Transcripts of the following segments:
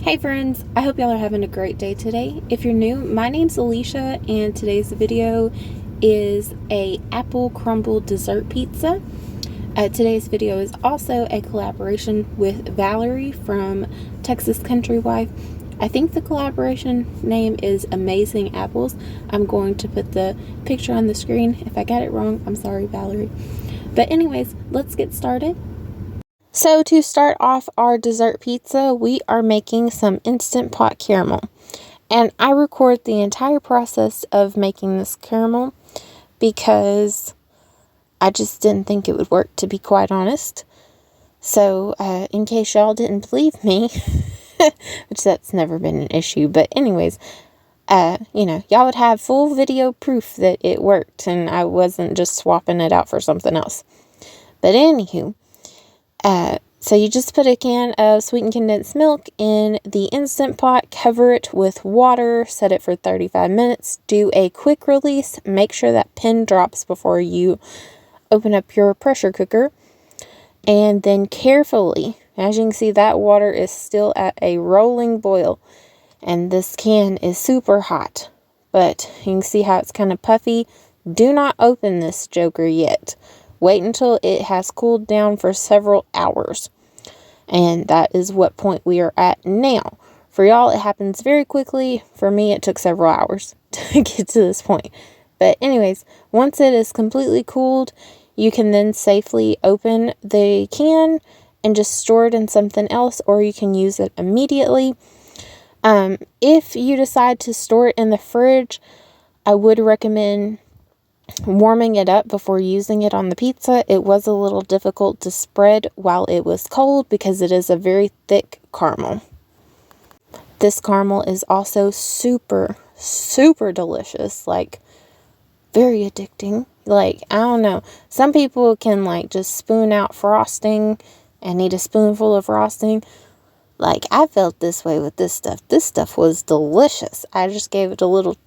Hey friends, I hope y'all are having a great day today. If you're new, my name's Alicia and today's video is a apple crumble dessert pizza. Today's video is also a collaboration with Valerie from Texas Country Wife. I think the collaboration name is Amazing Apples. I'm going to put the picture on the screen. If I got it wrong, I'm sorry, Valerie. But anyways, let's get started. So to start off our dessert pizza, we are making some Instant Pot caramel. And I record the entire process of making this caramel because I just didn't think it would work, to be quite honest. So in case y'all didn't believe me, which that's never been an issue, but anyways, y'all would have full video proof that it worked and I wasn't just swapping it out for something else. But anywho, so you just put a can of sweetened condensed milk in the Instant Pot, cover it with water, set it for 35 minutes, do a quick release, make sure that pin drops before you open up your pressure cooker, and then carefully, as you can see, that water is still at a rolling boil, and this can is super hot, but you can see how it's kind of puffy. Do not open this joker yet. Wait until it has cooled down for several hours. And that is what point we are at now. For y'all, it happens very quickly. For me, it took several hours to get to this point. But anyways, once it is completely cooled, you can then safely open the can and just store it in something else, or you can use it immediately. If you decide to store it in the fridge, I would recommend warming it up before using it on the pizza. It was a little difficult to spread while it was cold because it is a very thick caramel. This caramel is also super, super delicious, like very addicting. Like, I don't know, some people can like just spoon out frosting and need a spoonful of frosting. Like, I felt this way with this stuff. This stuff was delicious. I just gave it a little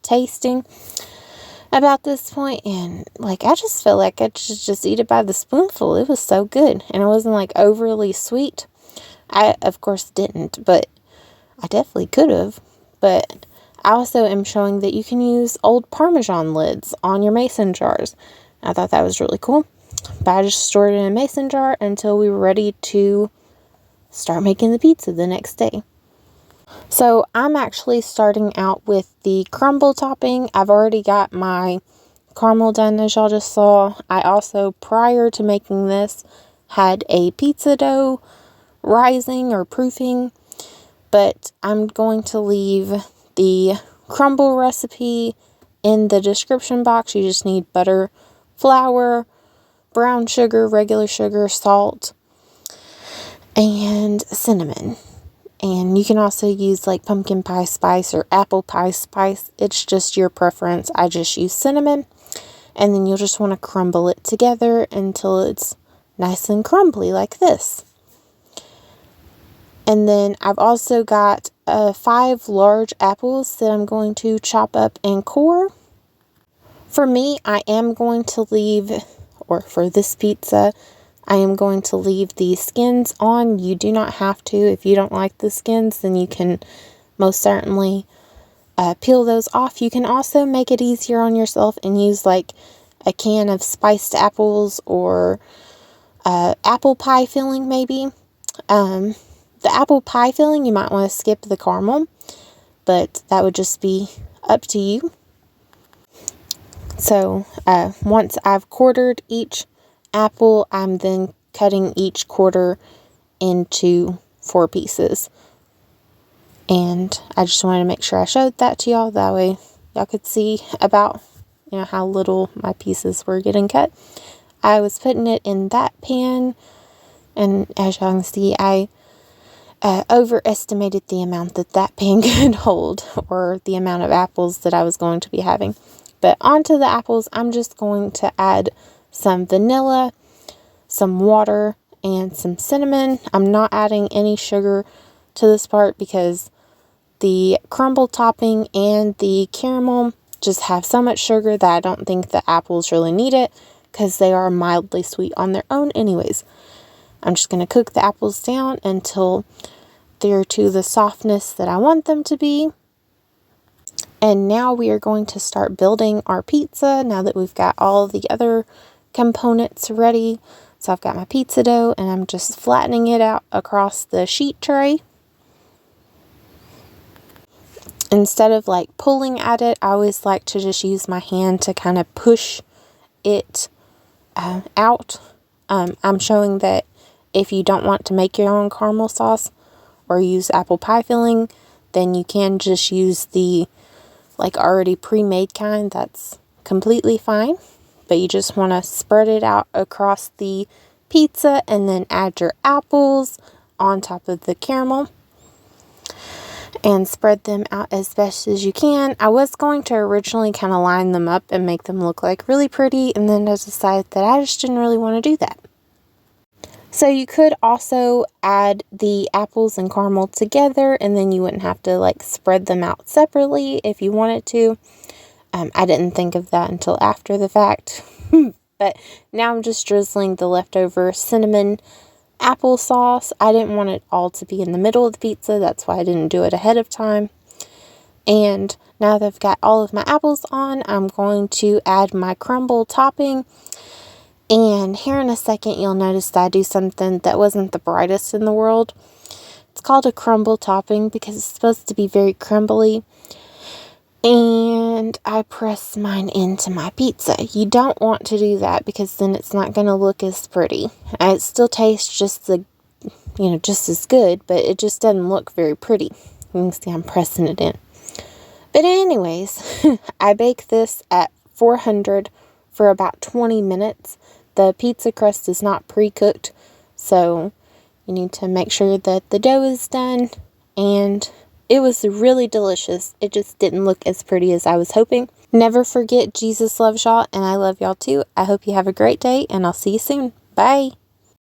tasting about this point, and like I just felt like I should just eat it by the spoonful. It was so good, and it wasn't like overly sweet. I of course didn't, but I definitely could have. But I also am showing that you can use old Parmesan lids on your mason jars. I thought that was really cool, but I just stored it in a mason jar until we were ready to start making the pizza the next day. So I'm actually starting out with the crumble topping. I've already got my caramel done, as y'all just saw. I also, prior to making this, had a pizza dough rising or proofing, but I'm going to leave the crumble recipe in the description box. You just need butter, flour, brown sugar, regular sugar, salt, and cinnamon. And you can also use like pumpkin pie spice or apple pie spice. It's just your preference. I just use cinnamon. And then you'll just want to crumble it together until it's nice and crumbly like this. And then I've also got 5 large apples that I'm going to chop up and core. For me, I am going to leave, or for this pizza, I am going to leave the skins on. You do not have to. If you don't like the skins, then you can most certainly peel those off. You can also make it easier on yourself and use like a can of spiced apples or apple pie filling maybe. The apple pie filling, you might want to skip the caramel, but that would just be up to you. So once I've quartered each apple, I'm then cutting each quarter into 4 pieces. And I just wanted to make sure I showed that to y'all. That way y'all could see about, how little my pieces were getting cut. I was putting it in that pan, and as y'all can see, I overestimated the amount that pan could hold, or the amount of apples that I was going to be having. But onto the apples, I'm just going to add some vanilla, some water, and some cinnamon. I'm not adding any sugar to this part because the crumble topping and the caramel just have so much sugar that I don't think the apples really need it because they are mildly sweet on their own anyways. I'm just going to cook the apples down until they're to the softness that I want them to be. And now we are going to start building our pizza now that we've got all the other components ready. So I've got my pizza dough and I'm just flattening it out across the sheet tray. Instead of like pulling at it, I always like to just use my hand to kind of push it out. I'm showing that if you don't want to make your own caramel sauce or use apple pie filling, then you can just use the like already pre-made kind. That's completely fine. But you just want to spread it out across the pizza and then add your apples on top of the caramel and spread them out as best as you can. I was going to originally kind of line them up and make them look like really pretty, and then I decided that I just didn't really want to do that. So you could also add the apples and caramel together, and then you wouldn't have to like spread them out separately if you wanted to. I didn't think of that until after the fact. But now I'm just drizzling the leftover cinnamon applesauce. I didn't want it all to be in the middle of the pizza. That's why I didn't do it ahead of time. And now that I've got all of my apples on, I'm going to add my crumble topping. And here in a second, you'll notice that I do something that wasn't the brightest in the world. It's called a crumble topping because it's supposed to be very crumbly. And I press mine into my pizza. You don't want to do that because then it's not going to look as pretty. It still tastes just as good, but it just doesn't look very pretty. You can see I'm pressing it in. But anyways, I bake this at 400 for about 20 minutes. The pizza crust is not pre-cooked, so you need to make sure that the dough is done, and it was really delicious. It just didn't look as pretty as I was hoping. Never forget, Jesus loves y'all, and I love y'all too. I hope you have a great day, and I'll see you soon. Bye!